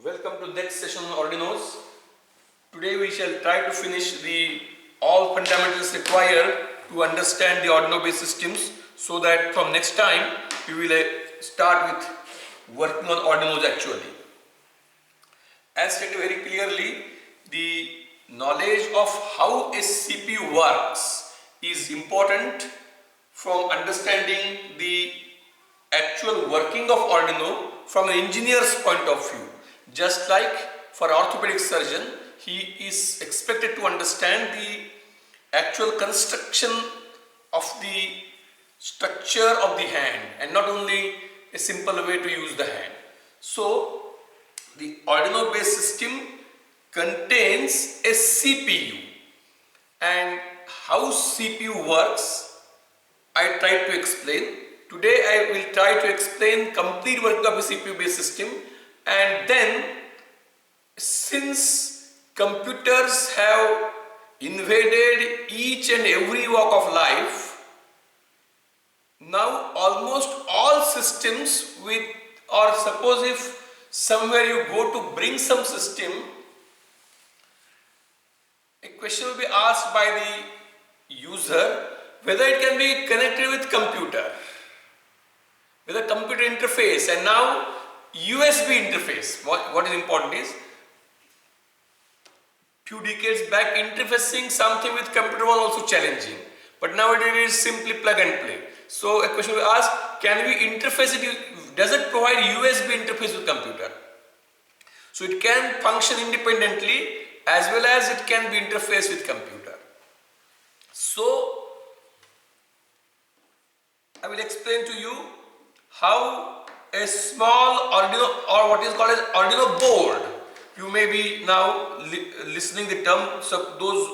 Welcome to next session on Arduinos. Today we shall try to finish the all fundamentals required to understand the Arduino based systems, so that from next time we will start with working on Arduinos actually. As stated very clearly, the knowledge of how a CPU works is important from understanding the actual working of Arduino from an engineer's point of view. Just like for orthopedic surgeon, he is expected to understand the actual construction of the structure of the hand and not only a simple way to use the hand. So the Arduino based system contains a CPU, and how CPU works I tried to explain. Today I will try to explain complete working of a CPU based system, and then since computers have invaded each and every walk of life, now almost all systems with, or suppose if somewhere you go to bring some system, a question will be asked by the user whether it can be connected with computer, with a computer interface, and now USB interface. What is important is, few decades back interfacing something with computer was also challenging, but now it is simply plug and play. So a question will ask, can we interface it? Does it provide USB interface with computer? So it can function independently as well as it can be interfaced with computer. So I will explain to you how a small Arduino, or what is called as Arduino board. You may be now listening the term, so those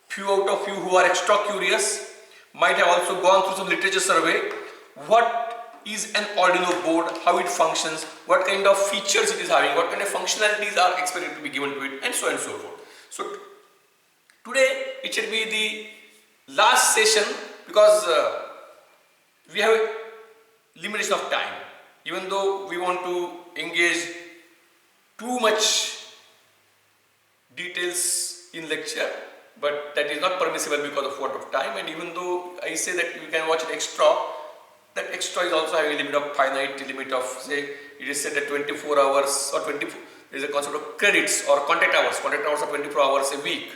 few out of you who are extra curious might have also gone through some literature survey. What is an Arduino board, how it functions, what kind of features it is having, what kind of functionalities are expected to be given to it, and so on and so forth. So today it should be the last session, because we have a limitation of time. Even though we want to engage too much details in lecture, but that is not permissible because of what of time. And even though I say that you can watch an extra, that extra is also having a limit of finite limit of, say, it is said that 24 hours or 24, there is a concept of credits or contact hours. Contact hours are 24 hours a week.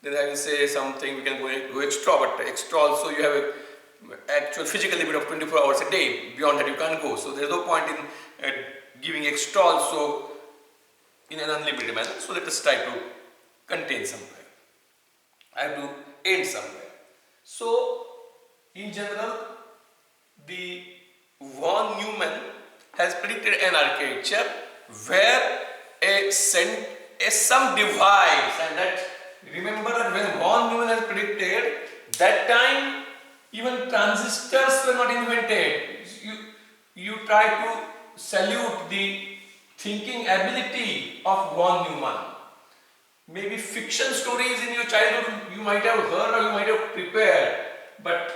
Then I will say something, we can go extra, but extra also you have a actual physical limit of 24 hours a day. Beyond that you can't go. So there is no point in giving extra also in an unlimited manner. So let us try to contain somewhere. I have to end somewhere. So in general, the von Neumann has predicted an architecture where some device, and that, remember that when von Neumann has predicted, that time even transistors were not invented. You try to salute the thinking ability of von Neumann. Maybe fiction stories in your childhood you might have heard or you might have prepared, but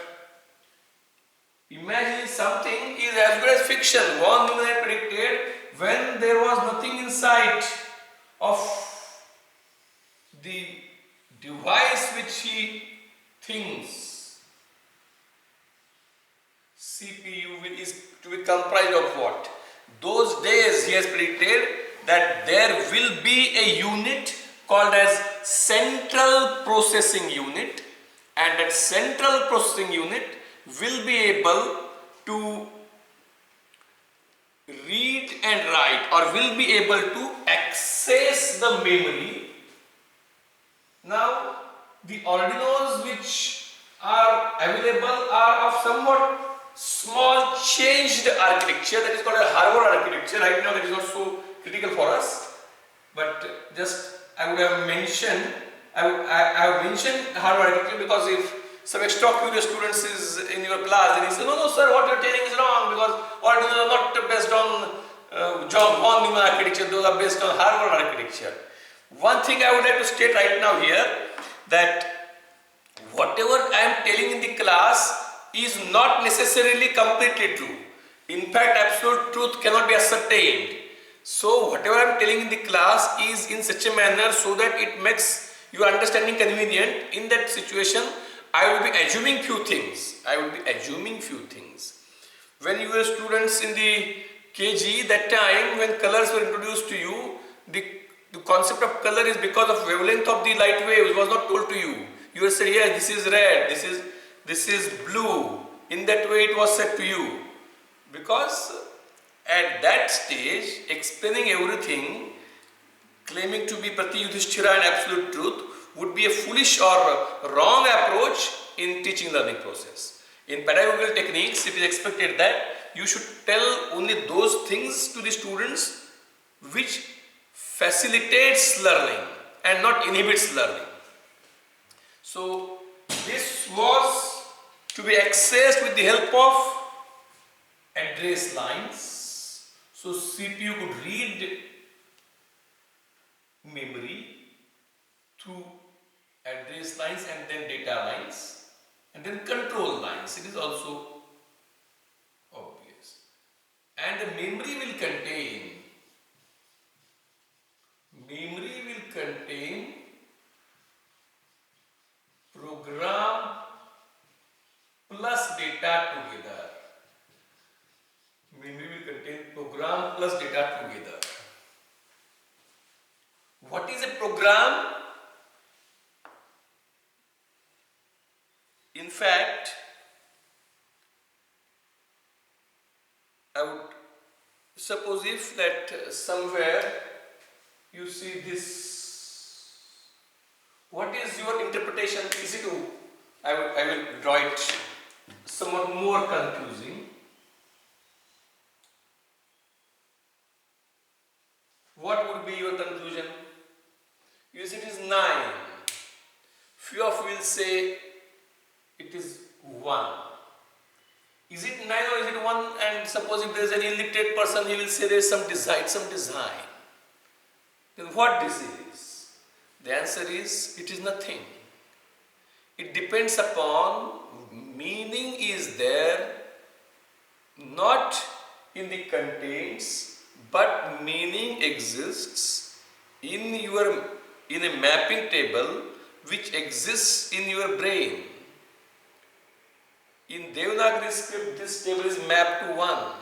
imagine something is as good as fiction. Von Neumann had predicted when there was nothing inside of the device which he thinks. CPU is to be comprised of what? Those days he has predicted that there will be a unit called as central processing unit, and that central processing unit will be able to read and write, or will be able to access the memory. Now the Arduinos which are available are of somewhat small changed architecture, that is called a Harvard architecture. Right now that is not so critical for us, but just I would have mentioned, I have mentioned Harvard architecture because if some extra curious students is in your class and he says, no sir, what you are telling is wrong, because Arduinos are not based on John von Neumann architecture, those are based on Harvard architecture. One thing I would like to state right now here, that whatever I am telling in the class is not necessarily completely true. In fact, absolute truth cannot be ascertained. So whatever I am telling in the class is in such a manner so that it makes your understanding convenient. In that situation, I will be assuming few things. When you were students in the KG, that time when colors were introduced to you, the concept of color is because of wavelength of the light wave. It was not told to you. You were said, yes, this is red, this is blue. In that way it was said to you. Because at that stage, explaining everything, claiming to be Prati Yudhishthira and absolute truth would be a foolish or wrong approach in teaching learning process. In pedagogical techniques, it is expected that you should tell only those things to the students which facilitates learning and not inhibits learning. So this was to be accessed with the help of address lines. So CPU could read memory through address lines and then data lines and then control lines. It is also obvious. And the memory will contain program plus data together. Memory will contain program plus data together. What is a program? In fact, I would suppose if that somewhere you see this, what is your interpretation? Is it, I will draw it somewhat more confusing. What would be your conclusion? You see it is 9. Few of you will say it is 1. Is it 9 or is it 1? And suppose if there is an illiterate person, he will say there is some design. Then what this is? The answer is, it is nothing. It depends upon, meaning is there not in the contents, but meaning exists in a mapping table which exists in your brain. In Devanagari script, this table is mapped to 1.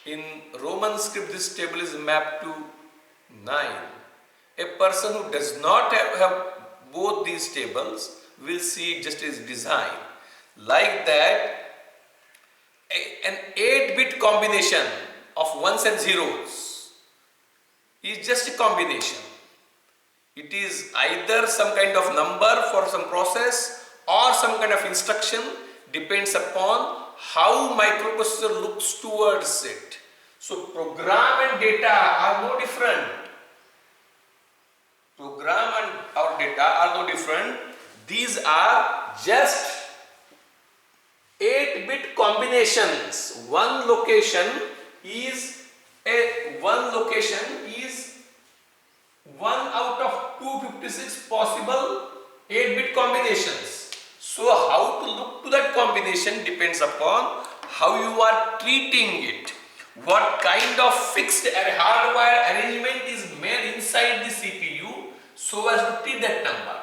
In Roman script, this table is mapped to 9. A person who does not have both these tables will see it just as design. Like that, an 8-bit combination of ones and zeros is just a combination. It is either some kind of number for some process or some kind of instruction, depends upon how microprocessor looks towards it. So program and data are no different. Program and our data are no different. These are just 8-bit combinations. One location is 1 out of 256 possible 8-bit combinations. So how to look to that combination depends upon how you are treating it. What kind of fixed hardware arrangement is made inside the CPU so as to treat that number.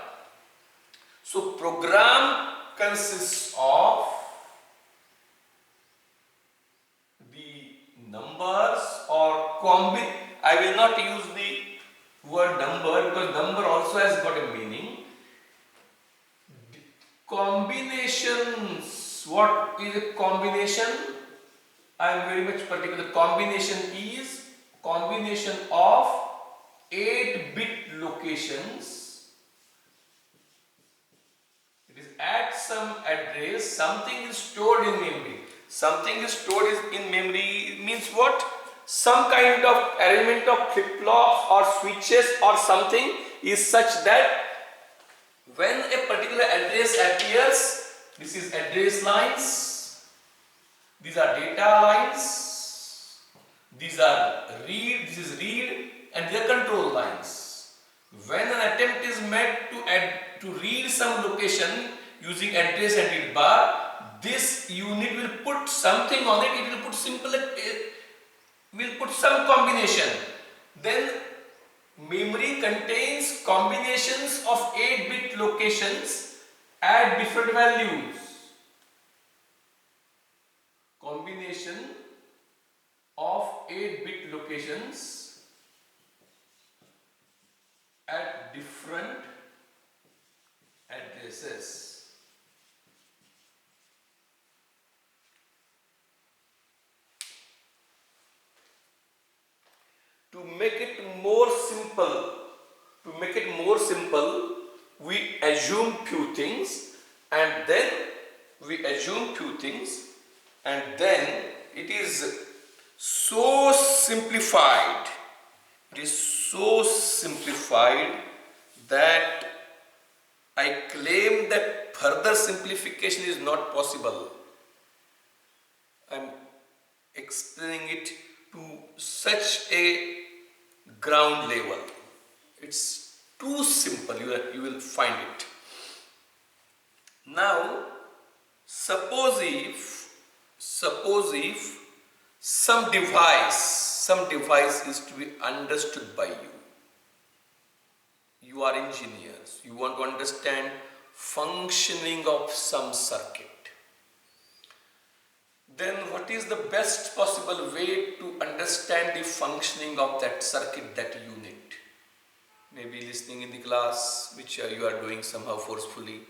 So program consists of the numbers or I will not use the word number because number also has got a meaning. Combinations. What is a combination? I am very much particular. Combination is combination of 8-bit locations. It is at some address, something is stored in memory. Something is stored in memory means what? Some kind of arrangement of flip-flops or switches or something is such that when a particular address appears, this is address lines, these are data lines, these are read, this is read, and these are control lines. When an attempt is made to read some location using address and read bar, this unit will put something on it, it will put simple, will put some combination. contains combinations of 8-bit locations at different values. Combination of 8-bit locations at different addresses. To make it more simple, we assume few things, and then it is so simplified. It is so simplified that I claim that further simplification is not possible. I am explaining it to such a ground level. It's too simple, you will find it. Now, suppose if some device is to be understood by you. You are engineers, you want to understand functioning of some circuit. Then what is the best possible way to understand the functioning of that circuit, that unit? Maybe listening in the class, which you are doing somehow forcefully,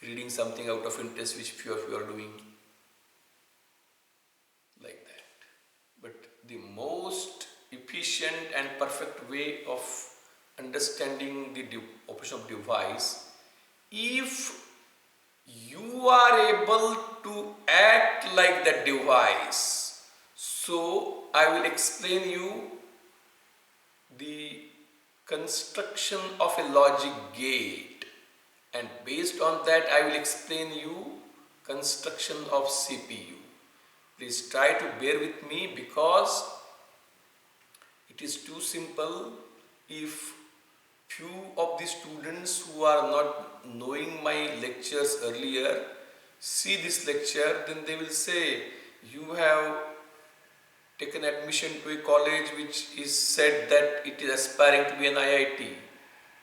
reading something out of interest, which few of you are doing, like that. But the most efficient and perfect way of understanding the operation of device, if you are able to act like that device. So I will explain you the construction of a logic gate, and based on that I will explain you construction of CPU. Please try to bear with me, because it is too simple. If few of the students who are not knowing my lectures earlier see this lecture, then they will say, you have taken admission to a college which is said that it is aspiring to be an IIT.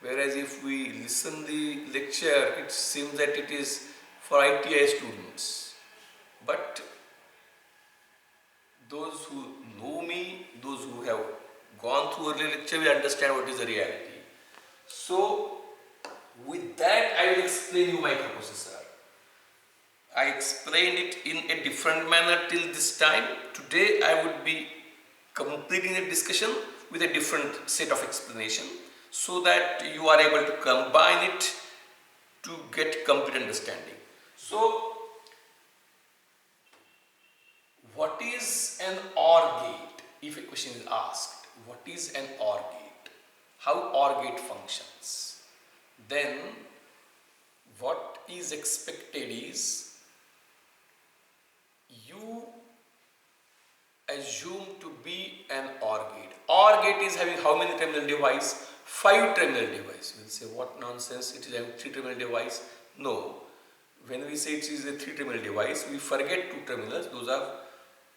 Whereas if we listen the lecture, it seems that it is for ITI students. But those who know me, those who have gone through earlier lecture, will understand what is the reality. So, with that I will explain you microprocessor. I explained it in a different manner till this time. Today I would be completing the discussion with a different set of explanation, so that you are able to combine it to get complete understanding. So, what is an OR gate? If a question is asked, what is an OR gate? How OR gate functions? Then what is expected is, you assume to be an OR gate. OR gate is having how many terminal device? 5 terminal device. You will say, what nonsense, it is a 3 terminal device. No. When we say it is a 3 terminal device, we forget 2 terminals. Those are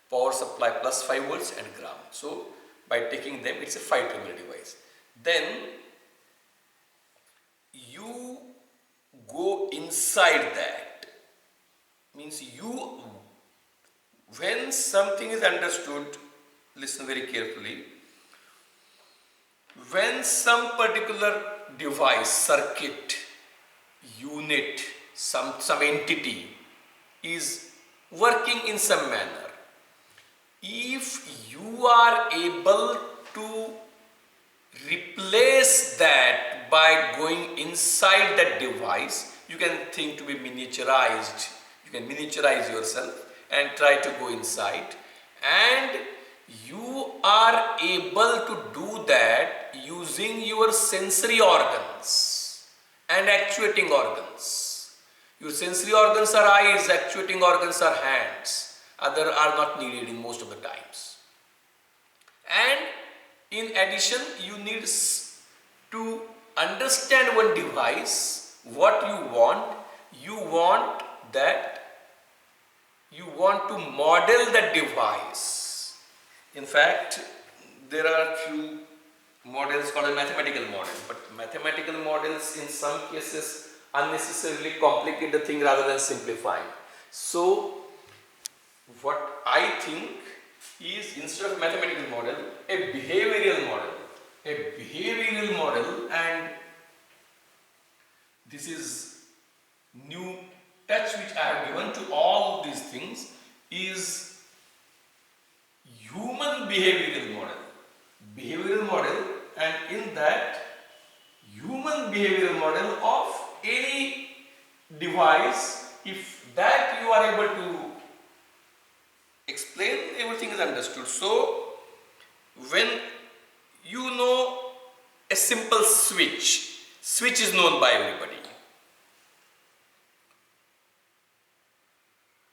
power supply plus 5 volts and ground. So by taking them, it's a 5 terminal device. Then you go inside that. Means you, when something is understood, listen very carefully. When some particular device, circuit, unit, some entity is working in some manner, if you are able to replace that by going inside that device, you can think to be miniaturized. You can miniaturize yourself and try to go inside, and you are able to do that using your sensory organs and actuating organs. Your sensory organs are eyes, actuating organs are hands. Other are not needed in most of the times. And in addition, you need to understand one device, what you want. You want to model that device. In fact, there are few model is called a mathematical model, but mathematical models in some cases unnecessarily complicate the thing rather than simplifying. So what I think is, instead of mathematical model, a behavioral model. A behavioral model, and this is new touch which I have given to all of these things, is human behavioral model. Behavioral model, and in that human behavioral model of any device, if that you are able to explain, everything is understood. So when you know a simple switch is known by everybody.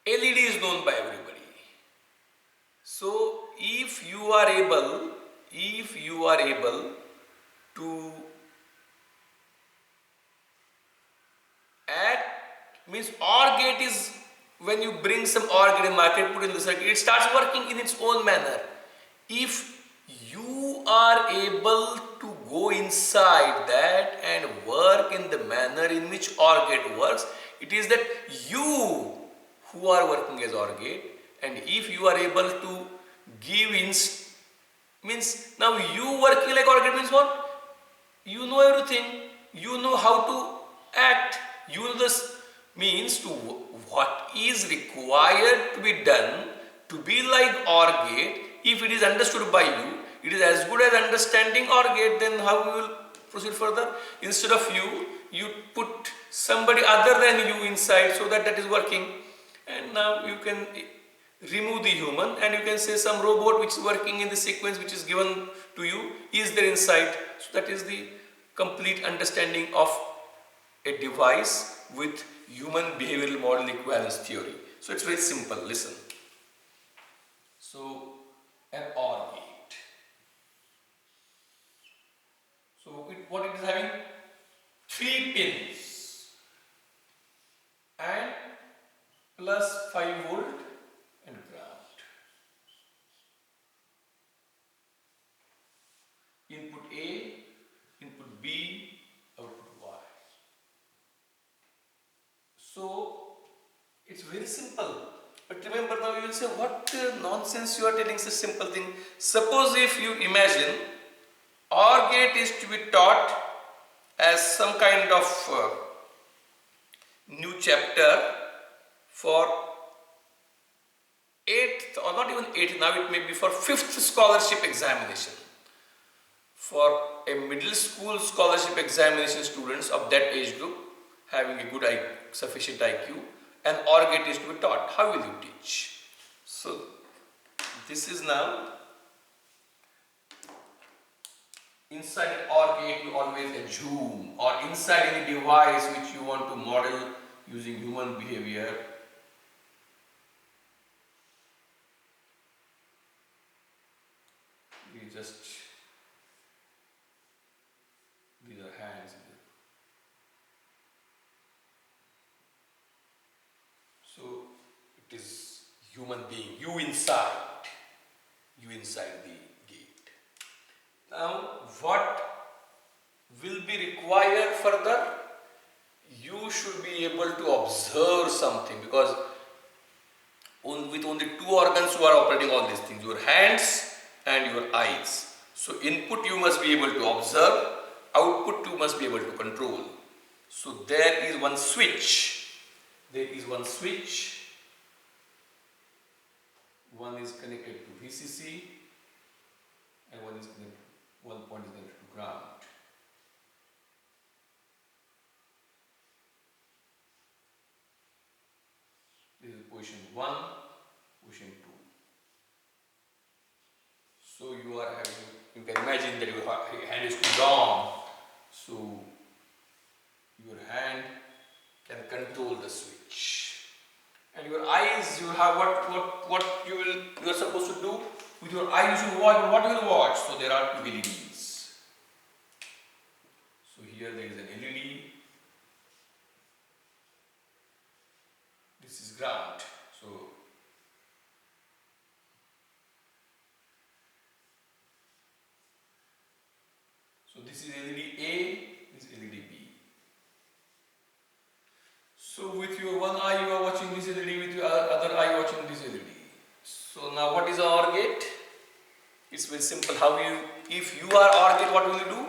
LED is known by everybody. So if you are able to add, means OR gate is when you bring some OR gate in market, put in the circuit, it starts working in its own manner. If you are able to go inside that and work in the manner in which OR gate works, it is that you who are working as OR gate, and if you are able to give means now you working like OR gate means what? You know everything, you know how to act, you know this means to what is required to be done to be like OR gate. If it is understood by you, it is as good as understanding OR gate. Then how we will proceed further? Instead of you put somebody other than you inside, so that is working. And now you can remove the human and you can say some robot which is working in the sequence which is given to you is there inside. So that is the complete understanding of a device with human behavioral model equivalence theory. So it's very simple, listen. So an OR gate. So what it is having? 3 pins and plus 5 volt and ground. Input A, input B, output Y. So it's very simple. But remember, now you will say, what nonsense you are telling, such simple thing. Suppose if you imagine OR gate is to be taught as some kind of new chapter for 8th, or not even 8th, now it may be for 5th scholarship examination. For a middle school scholarship examination, students of that age group having a good sufficient IQ, and OR gate is to be taught. How will you teach? So this is now inside an OR gate you always assume, or inside any device which you want to model using human behavior, you just, these are hands. So it is human being, you inside the gate. Now what will be required further? You should be able to observe something, because with only 2 organs you are operating all these things, your hands and your eyes. So input you must be able to observe, output you must be able to control. So there is one switch. One is connected to VCC and one point is connected to ground. This is position 1, position 2. So you can imagine that your hand is too long. So your hand can control the switch. And your eyes, you have what you are supposed to do with your eyes. You should watch what you will watch. So there are 2 LEDs. So here there is an LED. This is ground. So this is LED A, this is LED B. So with your one eye you are watching this LED, with your other eye watching this LED. So now what is OR gate? It's very simple. If you are OR gate, what will you do?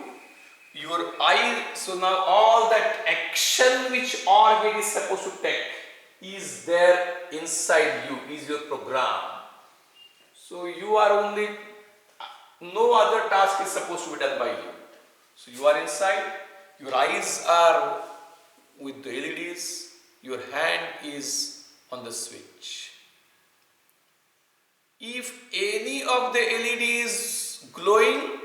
Your eye, so now all that action which OR gate is supposed to take is there inside you, is your program. So you are only, no other task is supposed to be done by you. So you are inside, your eyes are with the LEDs, your hand is on the switch. If any of the LED is glowing,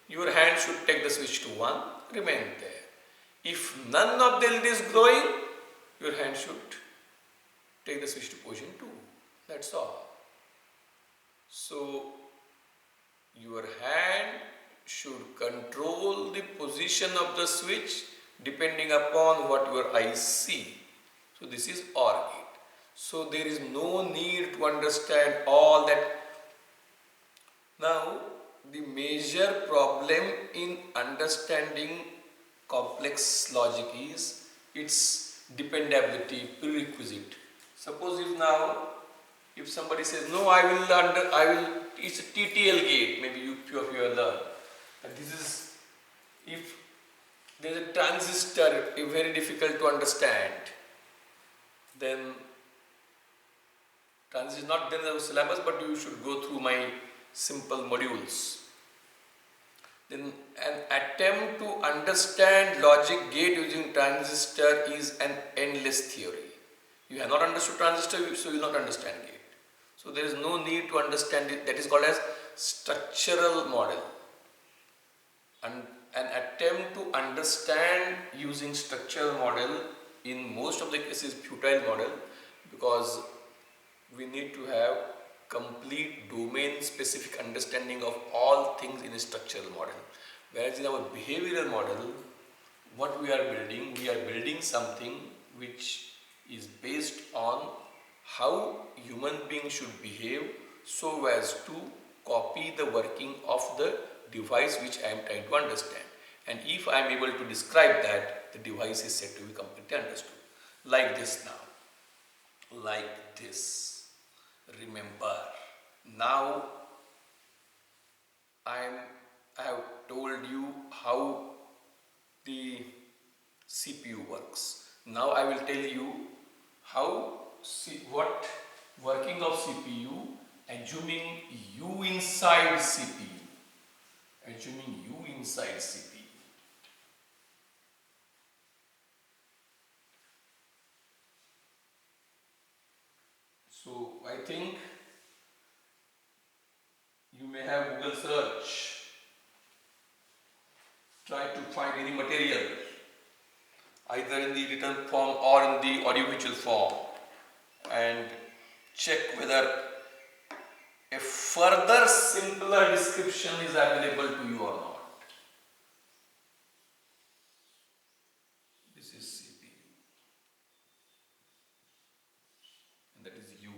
your hand should take the switch to 1, remain there. If none of the LED is glowing, your hand should take the switch to position 2. That's all. So your hand should control the position of the switch depending upon what your eyes see. So this is OR gate. So there is no need to understand all that. Now the major problem in understanding complex logic is its dependability prerequisite. Suppose if somebody says, no, it's a TTL gate, maybe few of you have learned. And this is, if there is a transistor, very difficult to understand, then transistor is not there in the syllabus, but you should go through my simple modules. Then an attempt to understand logic gate using transistor is an endless theory. You have not understood transistor, so you will not understand gate. So there is no need to understand it. That is called as structural model. And an attempt to understand using structural model in most of the cases futile model, because we need to have complete domain specific understanding of all things in a structural model. Whereas in our behavioral model, what we are building something which is based on how human beings should behave so as to copy the working of the device which I am trying to understand. And if I am able to describe that, the device is said to be completely understood. Like this now. Like this. Remember. Now I have told you how the CPU works. Now I will tell you what working of CPU, assuming you inside CPU. Assuming you inside CPU. So I think you may have Google search. Try to find any material, either in the written form or in the audiovisual form, and check whether a further simpler description is available to you or not. This is CPU, and that is you.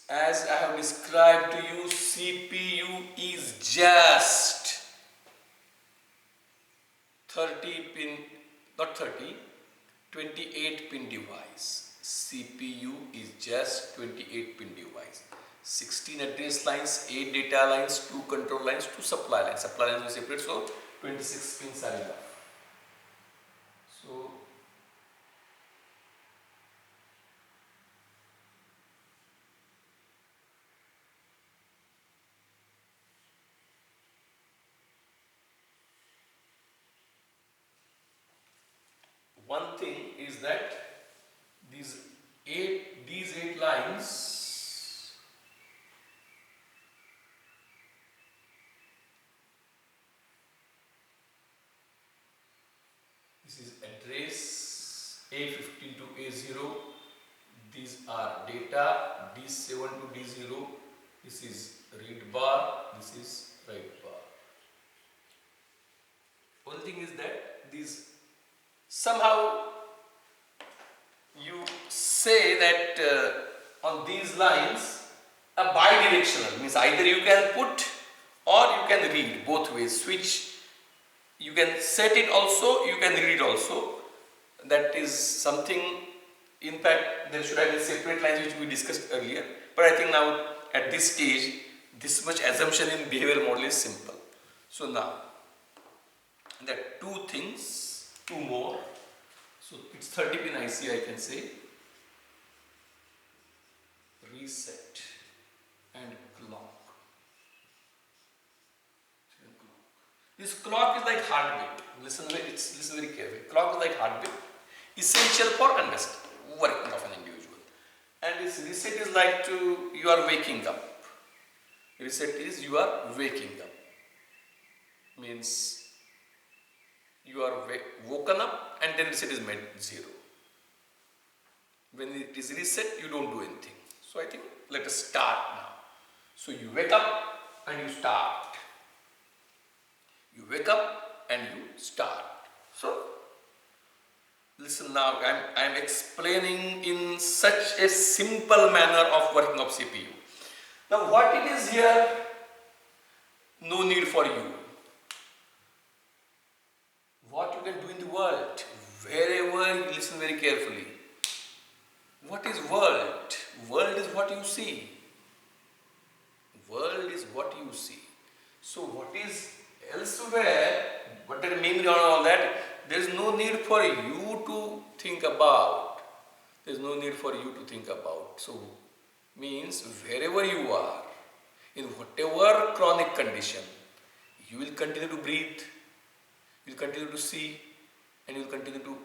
As I have described to you, CPU is just 28 pin device. CPU is just 28 pin device. 16 address lines, 8 data lines, 2 control lines, 2 supply lines. Supply lines are separate, so 26 pins are enough. So one thing is that these eight lines this is address A15 to A0, these are data D7 to D0, this is read bar, this is write bar. One thing is that these somehow you say that on these lines a bidirectional means either you can put or you can read both ways. Switch, you can set it also, you can read it also. That is something, in fact there should have been separate lines which we discussed earlier, but I think now at this stage this much assumption in behavioral model is simple. So now there are two things, two more. So it's 30 pin IC, I can say reset and clock. This clock is like heartbeat. Listen very carefully. Clock is like heartbeat, essential for working of an individual. And this reset is like you are waking up. Reset is you are waking up. Means you are woken up and then reset is made 0. When it is reset, you don't do anything. So I think let us start now. So you wake up and you start. You wake up and you start. So listen now, I am explaining in such a simple manner of working of CPU. Now what it is here, no need for you. What you can do in the world, wherever, listen very carefully. What is world? World is what you see. World is what you see. So what is elsewhere, what are memory and all that, there is no need for you to think about. There is no need for you to think about. So means wherever you are, in whatever chronic condition, you will continue to breathe, you will continue to see, and you will continue to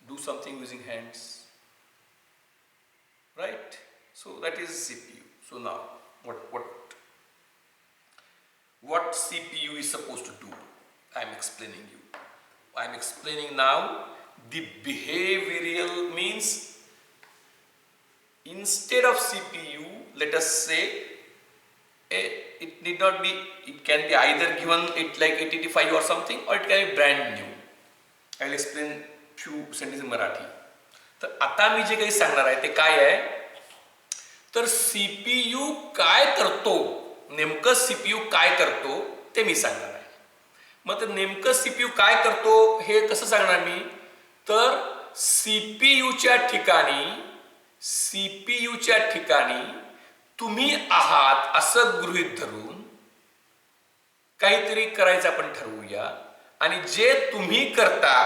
do something using hands. Right? So that is CPU. So now, what CPU is supposed to do? I am explaining you. I am explaining now the behavioral means. Instead of CPU, let us say, it need not be, it can be either given it like 885 or something, or it can be brand new. I will explain few sentences in Marathi. तर आता मी जे काही सांगणार आहे ते काय आहे, तर CPU काय करतो, नेमकं CPU काय करतो ते मी सांगणार आहे. मग तर नेमकं CPU काय करतो हे कसं सांगणार मी, तर CPUच्या ठिकाणी तुम्ही आहात असं गृहीत धरून काहीतरी करायचं आपण ठरवूया, आणि जे तुम्ही करता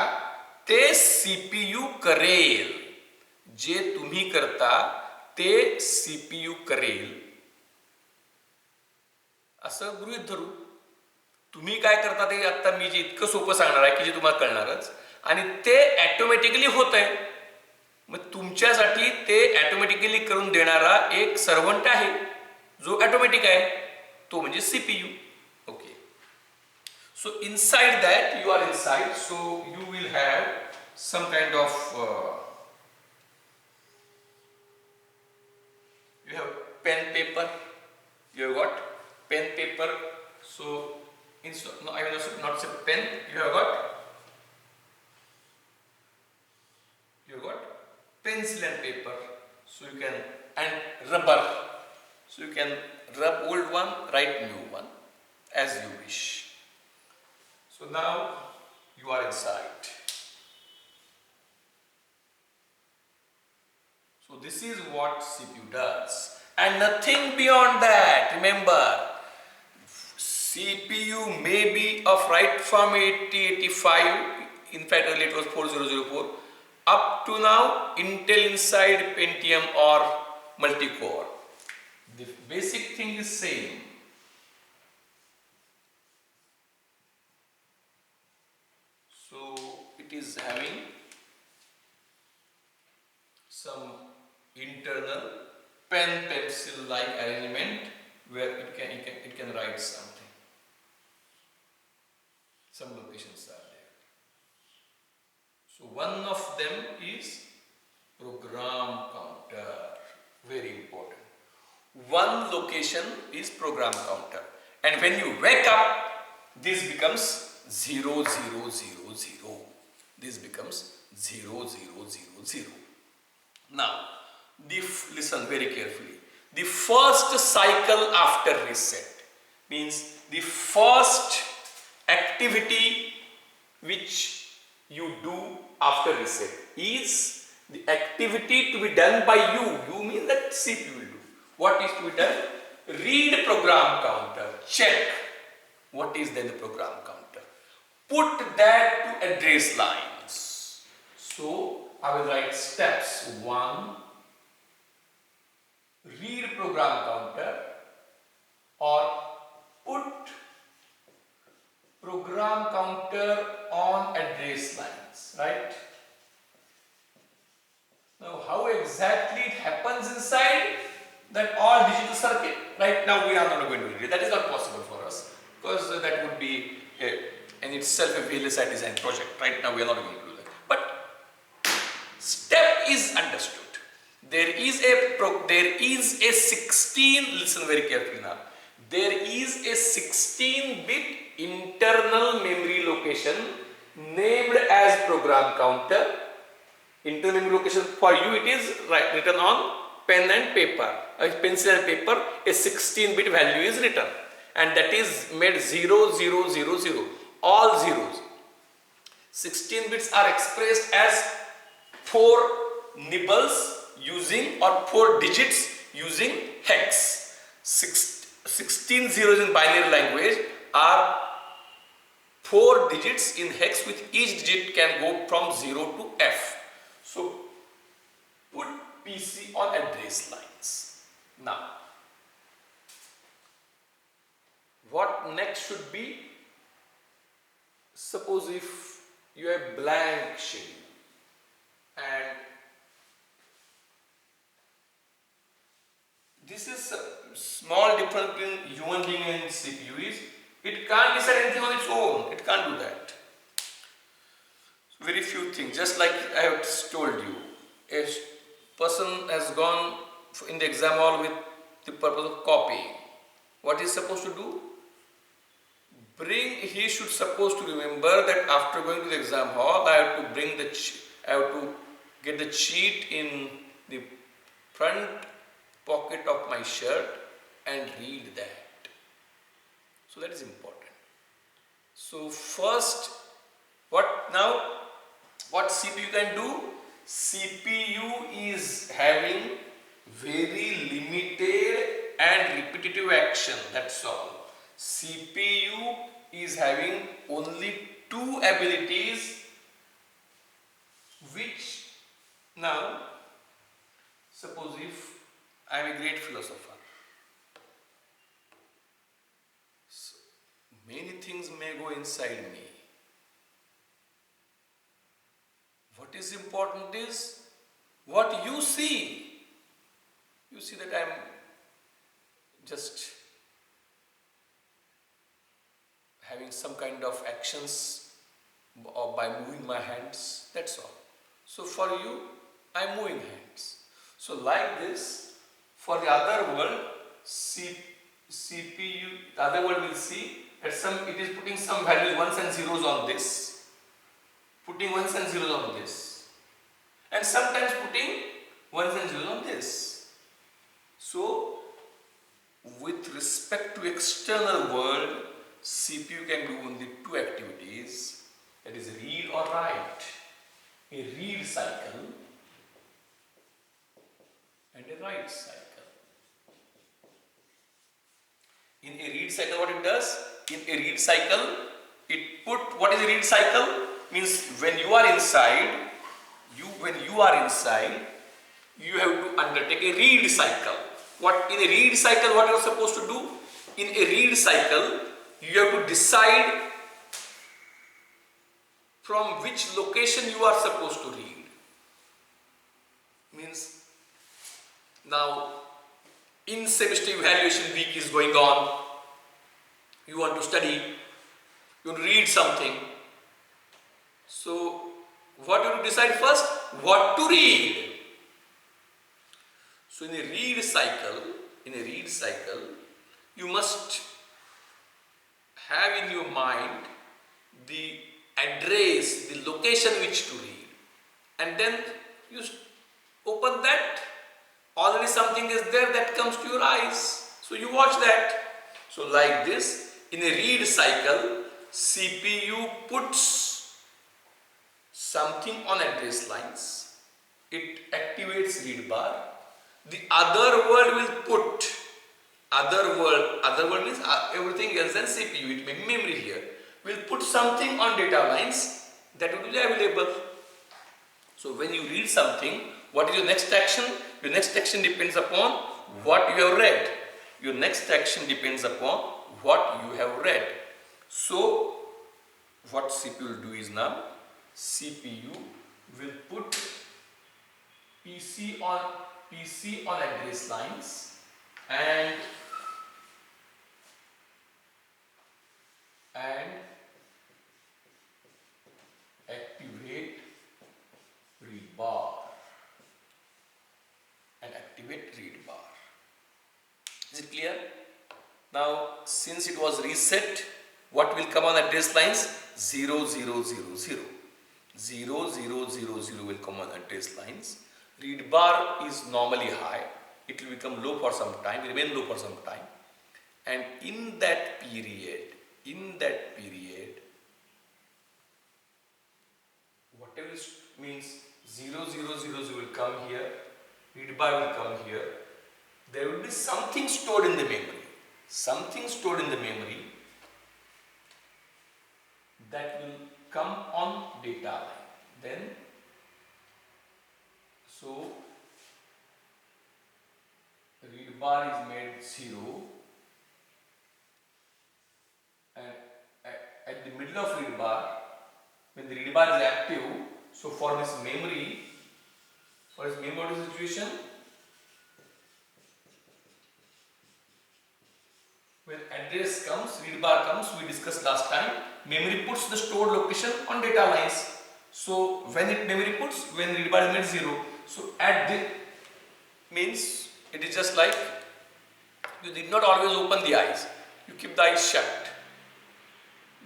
ते CPU करेल. जे तुम्ही करता ते CPU करेल असं गृहीत धरू. तुम्ही काय करता ते आता मी जे इतकं सोपं सांगणार आहे की जे तुम्हाला कळणारच, आणि ते ऑटोमॅटिकली होत आहे. मग तुमच्यासाठी ते ऑटोमॅटिकली करून देणारा एक सर्वंट आहे जो ऑटोमॅटिक आहे, तो म्हणजे CPU. Okay. So inside that, you are inside, so you will have some kind of you have pen paper, you have got pen paper. So no, I will not say pen, you have got pencil and paper. So you can, and rubber, so you can rub old one, write new one as you wish. So now you are inside. So this is what CPU does, and nothing beyond that. Remember, CPU may be of right from 8085, in fact earlier it was 4004, up to now Intel Inside, Pentium or multi-core. The basic thing is same. So it is having some internal pen pencil like arrangement where it can write something. Some locations are there. So one of them is program counter, very important. One location is program counter, and when you wake up, this becomes 0000. This becomes 0, 0, 0, 0. Now, listen very carefully. The first cycle after reset means the first activity which you do after reset is the activity to be done by you. You mean that CPU will do. What is to be done? Read program counter. Check. What is then the program counter? Put that to address lines. So I will write steps 1. Read program counter or put program counter on address lines, right? Now how exactly it happens inside that all digital circuit? Right now we are not going to do it. That is not possible for us because that would be in itself a VLSI design project. Right now we are not going to do that. But step is understood. There is a 16, listen very carefully now. There is a 16-bit internal memory location named as program counter. Internal memory location for you it is written on pen and paper. Pencil and paper, a 16-bit value is written and that is made 0, 0, 0, 0. All zeros. 16 bits are expressed as 4 nibbles using or 4 digits using hex. 16 zeros in binary language are 4 digits in hex, with each digit can go from 0 to F. So put PC on address lines. Now what next should be? Suppose if you have blank schedule and this is a small difference between human being and CPU is it can't decide anything on its own. It can't do that. Very few things. Just like I have just told you, a person has gone in the exam hall with the purpose of copying. What is supposed to do? He should supposed to remember that after going to the exam hall, I have to bring I have to get the cheat in the front pocket of my shirt and read that. So that is important. So first, what CPU can do? CPU is having very limited and repetitive action, that's all. CPU is having only 2 abilities, which now suppose if I am a great philosopher, so many things may go inside me. What is important is what you see. You see that I am just having some kind of actions or by moving my hands, that's all. So for you, I am moving hands. So like this, for the other world, CPU, the other world will see that it is putting some values, ones and zeros on this, putting ones and zeros on this, and sometimes putting ones and zeros on this. So with respect to external world, CPU can do only 2 activities, that is read or write. A read cycle and a write cycle. In a read cycle, what it does? In a read cycle, what is a read cycle? Means when you are inside, you have to undertake a read cycle. In a read cycle, what you are supposed to do? In a read cycle, you have to decide from which location you are supposed to read. Means now in semester evaluation week is going on, you want to study, you want to read something. So what you have to decide first? What to read. So in a read cycle, you must have in your mind the address, the location which to read, and then you open that. Already something is there that comes to your eyes, so you watch that. So like this, in a read cycle, CPU puts something on address lines, it activates read bar. The other world will put, other world means everything else than CPU, it may be memory here, will put something on data lines that will be available. So when you read something, what is your next action? Your next action depends upon what you have read. Your next action depends upon what you have read. So what CPU will do is now, CPU will put PC on address lines and activate read bar. Is it clear? Now since it was reset, what will come on address lines? 0 0 0 0 0 0 0 0 will come on address lines. Read bar is normally high, it will become low for some time, remain low for some time, and in that period whatever means 0 0 0 0 will come here, read bar will come here. There will be something stored in the memory, that will come on data line. Then so read bar is made 0, and at the middle of read bar, when the read bar is active, so for this memory, what is the situation? When address comes, read bar comes, we discussed last time, memory puts the stored location on data lines. So when memory puts, when read bar is made 0, so at the means it is just like you did not always open the eyes, you keep the eyes shut.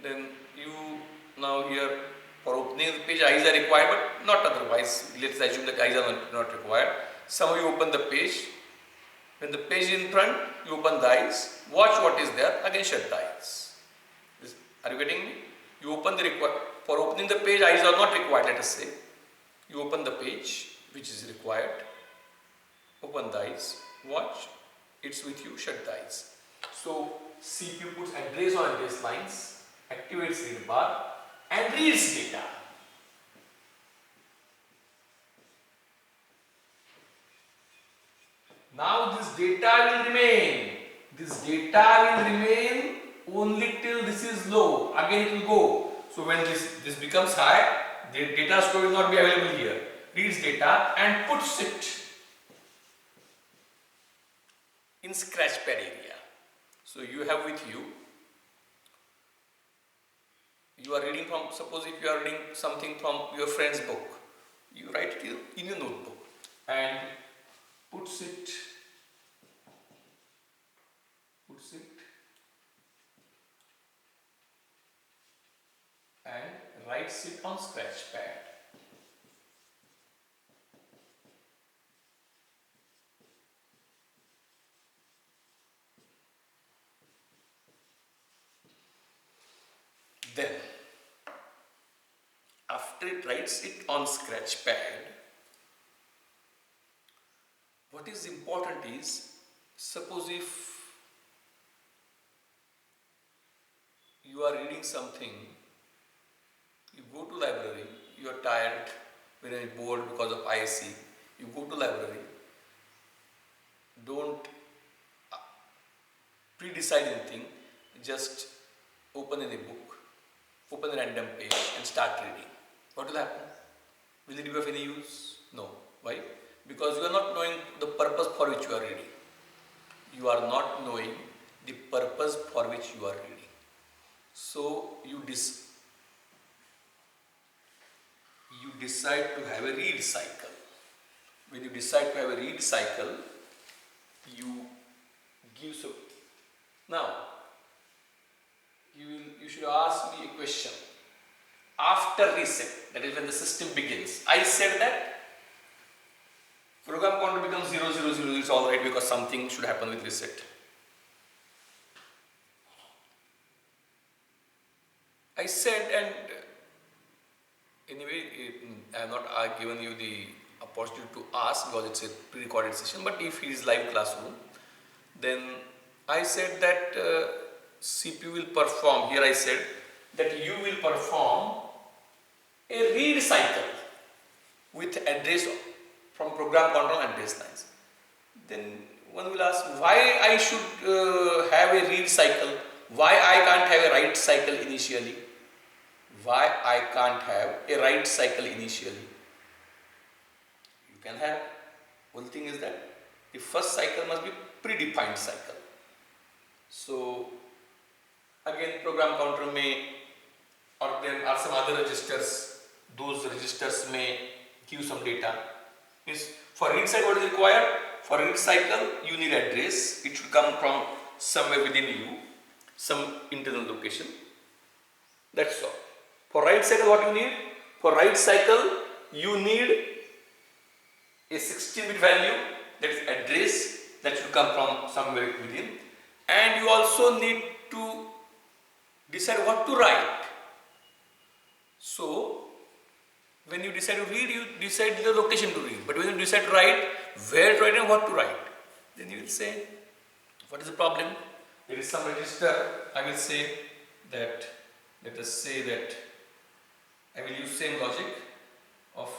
Then you now here for opening the page eyes are required, but not otherwise. Let's assume that eyes are not required. Some of you open the page. When the page is in front, you open the eyes, watch what is there, again shut the eyes. Are you getting me? You open for opening the page, eyes are not required, let us say. You open the page, which is required, open the eyes, watch, it's with you, shut the eyes. So CPU puts address on address lines, activates read bar, and reads data. Now this data will remain. This data will remain only till this is low. Again it will go. So when this becomes high, the data store will not be available here. Reads data and puts it in scratchpad area. So you have with you, you are reading from, suppose if you are reading something from your friend's book, you write it in your notebook and puts it and writes it on scratchpad. Then after it writes it on scratchpad, what is important is, suppose if you are reading something, you go to library, you are tired, very bored because of ISC, you go to library, don't pre-decide anything, just open any book, open a random page and start reading. What will happen? Will it be of any use? No. Why? Because you are not knowing the purpose for which you are reading. You are not knowing the purpose for which you are reading. So you decide to have a read cycle. When you decide to have a read cycle, you give so. Now, you should ask me a question. after reset, that is when the system begins. I said that program counter becomes 0, 0, 0, it's alright because something should happen with reset. I said, and anyway, I have not given you the opportunity to ask because it's a pre-recorded session, but if it is live classroom, then I said that CPU will perform, here I said that you will perform a read cycle with address from program counter and address lines. Then one will ask why I should have a read cycle, why I can't have a write cycle initially, why I can't have a write cycle initially. You can have, one thing is that the first cycle must be predefined cycle. So again program counter may, or there are some other registers, those registers may give some data. Means for read cycle what is required? For read cycle you need address, it should come from somewhere within you, some internal location, that's all. For write cycle what you need? For write cycle you need a 16-bit value, that is address, that should come from somewhere within, and you also need to decide what to write. So when you decide to read, you decide the location to read, but when you decide to write, where to write and what to write, then you will say, what is the problem? There is some register, I will say that, let us say that I will use same logic of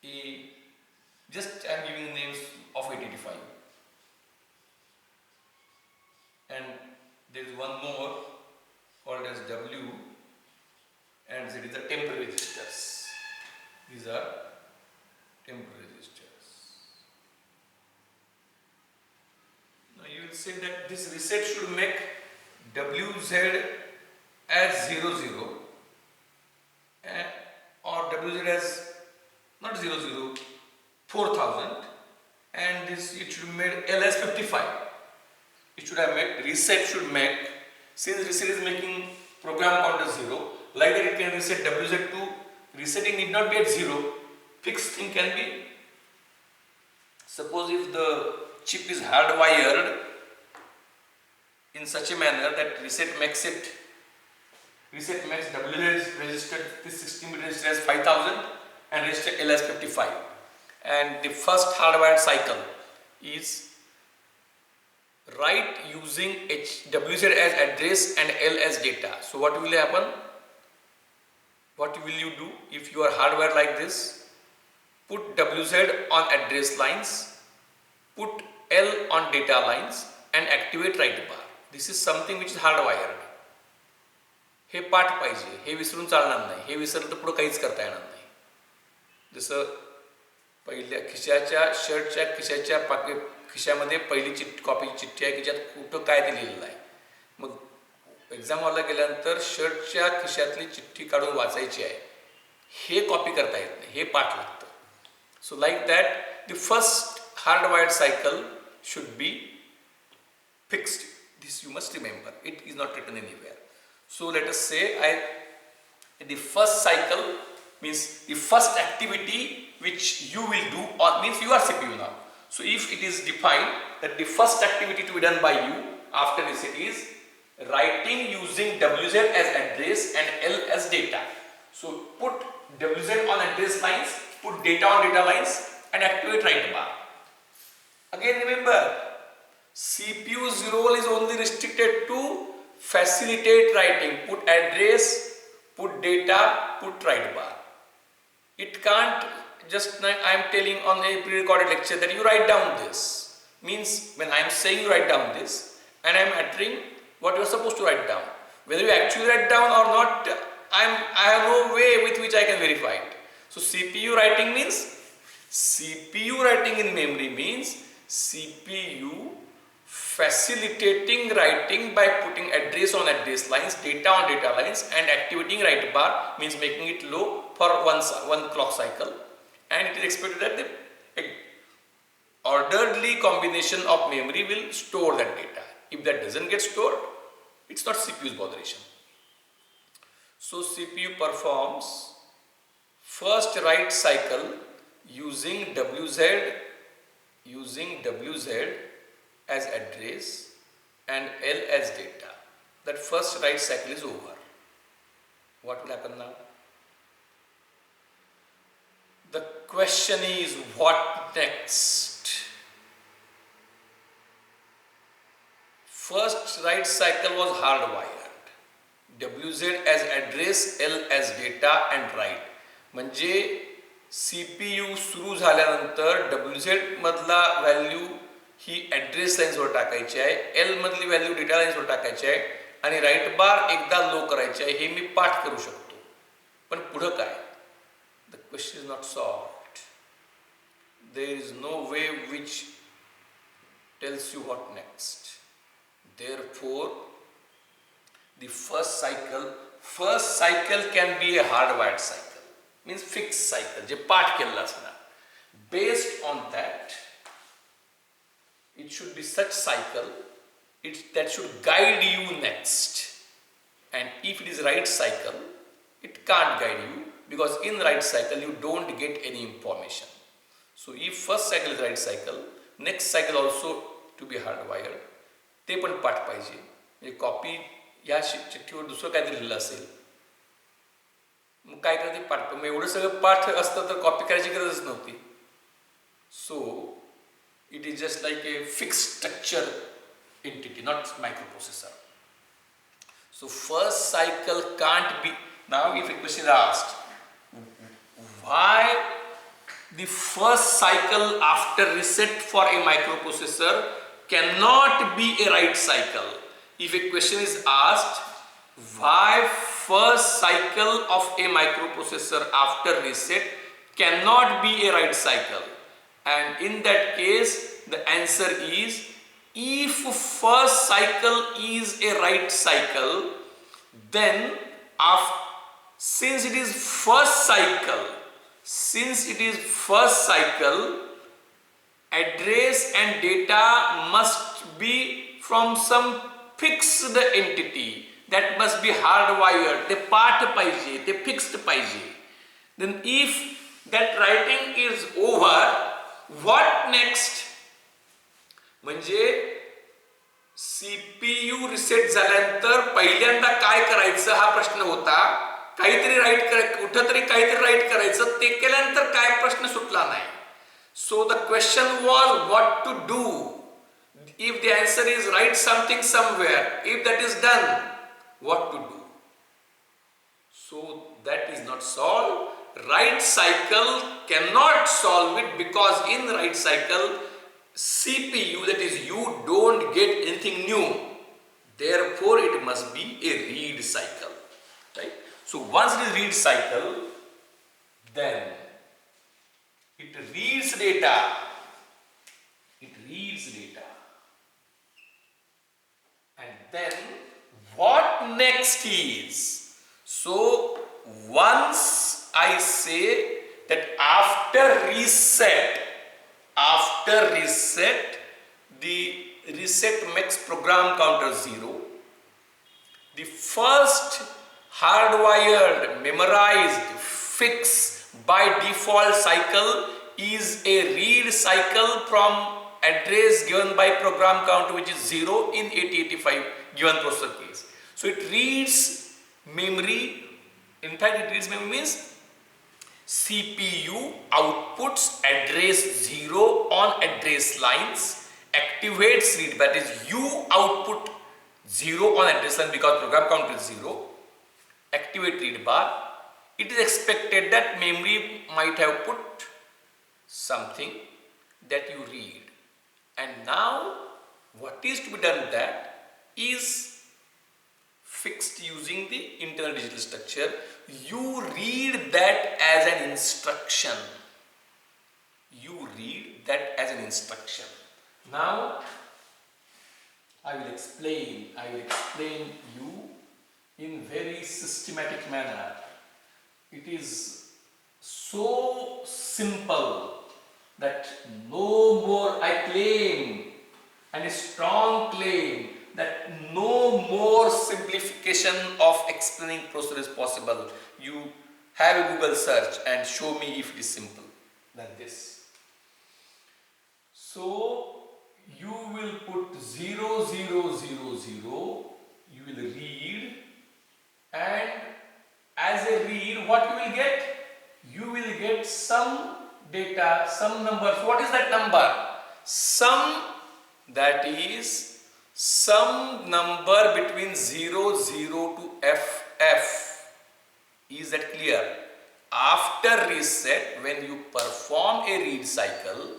a, just I am giving names of 885, and there is one more called as W, and it is the temporary registers. These are temporary registers. Now you will say that this reset should make WZ as 00 or WZ as not 00, 4000, and this it should make L as 55. It should have made, reset should make, since reset is making program counter 0, like that it can reset WZ to, resetting need not be at 0, fixed thing can be, suppose if the chip is hardwired in such a manner that reset makes WZ registered, this 16-bit register as 5000 and register L as 55, and the first hardwired cycle is write using WZ as address and L as data. So what will happen? What will you do if you are hardwired like this? Put WZ on address lines, put L on data lines and activate write bar. This is something which is hardwired. हे पाठ पाहिजे, हे विसरून चालणार नाही, हे विसरलं तर पुढे काहीच करता येणार नाही. जसं पहिल्या खिशाच्या शर्टच्या खिशाच्या खिशामध्ये पहिली कॉपीची चिठ्ठी आहे की ज्यात कुठं काय ते लिहिलेलं आहे. मग एक्झाम हॉलला गेल्यानंतर शर्टच्या खिशातली चिठ्ठी काढून वाचायची आहे, हे कॉपी करता येत नाही, हे पाठ लागतं. So like that the first hardwired cycle should be fixed. This you must remember, it is not written anywhere. So let us say the first cycle means the first activity which you will do, or means you are CPU now. So if it is defined that the first activity to be done by you after reset is writing using WZ as address and L as data. So put WZ on address lines, put data on data lines and activate write bar. Again remember, CPU's role is only restricted to facilitate writing. Put address, put data, put write bar. It can't just, I am telling on a pre-recorded lecture that you write down this. Means when I am saying you write down this and I am uttering what you are supposed to write down. Whether you actually write down or not, I have no way with which I can verify it. So CPU writing means, CPU writing in memory means CPU facilitating writing by putting address on address lines, data on data lines and activating write bar means making it low for one clock cycle, and it is expected that the orderly combination of memory will store that data. If that doesn't get stored, it's not CPU's botheration. So CPU performs first write cycle using WZ as address and L as data. That first write cycle is over. What will happen now? The question is, what next? First write cycle was hardwired. WZ as address, L as data and write. म्हणजे CPU सुरू झाल्यानंतर WZ मधला value ही address लाईन्सवर टाकायची आहे, L मधली value data लाईन्सवर टाकायची आहे आणि राईट बार एकदा लो करायची आहे. हे मी पाठ करू शकतो. पण पुढं काय? The question is not solved. There is no way which tells you what next. Therefore, the first cycle can be a hardwired cycle, means fixed cycle, जे पाठ केलेला असणार. Based on that, it should be such cycle that should guide you next. And if it is right cycle, it can't guide you, because in right cycle you don't get any information. So if first cycle is right cycle, next cycle also to be hardwired. ते पण पाठ पाहिजे. म्हणजे copy या चिठ्ठीवर दुसरं काहीतरी लिहिलं असेल, मग काय करते पाठ. मग एवढं सगळं पाठ असतं तर कॉपी करायची गरजच नव्हती. So it is just like a fixed structure entity, not microprocessor. So first cycle can't be. Now if a question is asked, why the first cycle after reset for a microprocessor cannot be a write cycle? If a question is asked, why first cycle of a microprocessor after reset cannot be a write cycle, and in that case the answer is, if first cycle is a write cycle, then since it is first cycle, address and data must be from some fixed entity, that must be hardwired. ते पाठ पाहिजे, ते fixed पाहिजे. Then if that writing is over, what next? म्हणजे CPU reset झाल्यानंतर पहिल्यांदा काय करायचं हा प्रश्न होता. काहीतरी राईट कुठं तरी काहीतरी राईट करायचं, ते केल्यानंतर काय प्रश्न सुटला नाही. So the question was what to do. If the answer is right something somewhere, if that is done, what to do. So that is not solve. Right cycle cannot solve it, because in right cycle CPU, that is you, don't get anything new. Therefore it must be a read cycle, right? So once it is read cycle, then it reads data. And then what next is? So once I say that after reset, the reset makes program counter 0. The first hardwired, memorized, fixed by default cycle is a read cycle from address given by program counter, which is 0 in 8085 given processor case. So it reads memory. In fact, it reads memory means CPU outputs address 0 on address lines, activates read, that is you output 0 on address line because program count is 0, activate read bar. It is expected that memory might have put something that you read, and now what is to be done, that is fixed using the internal digital structure. You read that as an instruction. Now I will explain you in very systematic manner. It is so simple that no more I claim, and a strong claim, that no more simplification of explaining procedure is possible. You have a Google search and show me if it is simple than this. So you will put 0, 0, 0, 0, you will read, and as a read, what you will get? You will get some data, some numbers. What is that number? Some, that is some number between 0, 0 to FF. Is that clear? After reset, when you perform a read cycle,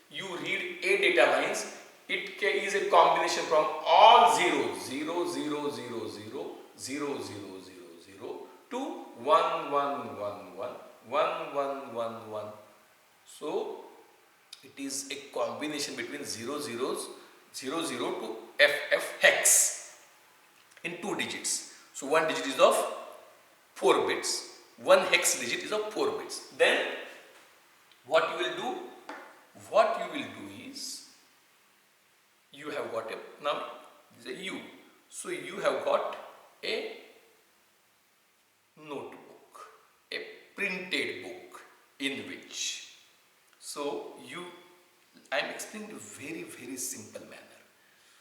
you read a data lines. It is a combination from all zeros, 0, 0, 0, 0, 0, 0, 0, 0 to 1, 1, 1, 1, 1, 1, 1, 1. So it is a combination between 0, 0, 0, 0 to FF hex in 2 digits. So 1 digit is of 4 bits. 1 hex digit is of 4 bits. Then what you will do? What you will do is, you have got a, now this is a U. So you have got a notebook, a printed book in which, so I am explaining in a very, very simple manner.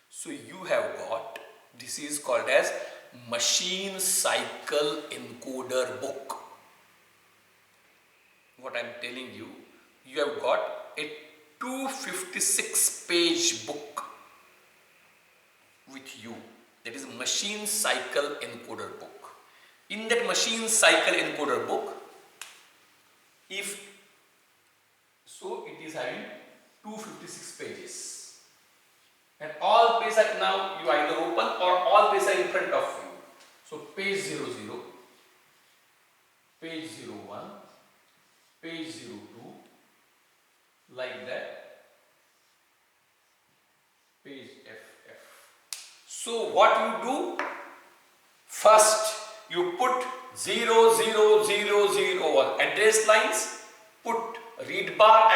So you have got, this is called as machine cycle encoder book. What I am telling you, you have got a 256 page book with you, that is machine cycle encoder book. In that machine cycle encoder book, if so, it is having 256 pages, and all pages are now you either open or all pages are in front of you. So page 00, page 01, page 02, like that, page FF. So what you do? First you put 0, 0, 0, 0, 1 address lines, put read bar,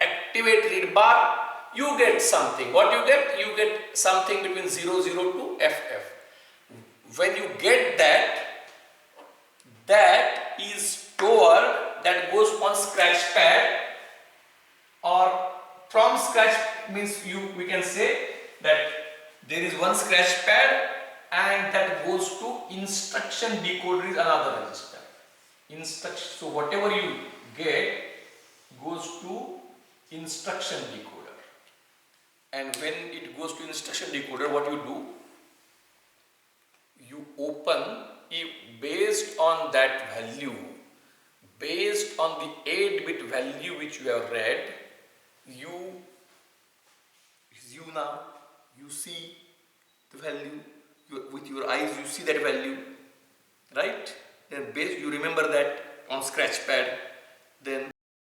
activate read bar, you get something. What you get? You get something between 0, 0 to FF. When you get that, that is stored, that goes on Scratchpad, or from Scratch means we can say that there is one Scratchpad and that goes to instruction decoder is another register. Instruction, so whatever you get goes to instruction decoder, and when it goes to instruction decoder, what you do? You open, based on that value, based on the 8-bit value which you have read, you now, you see the value, with your eyes you see that value, right? Then you remember that on Scratchpad, then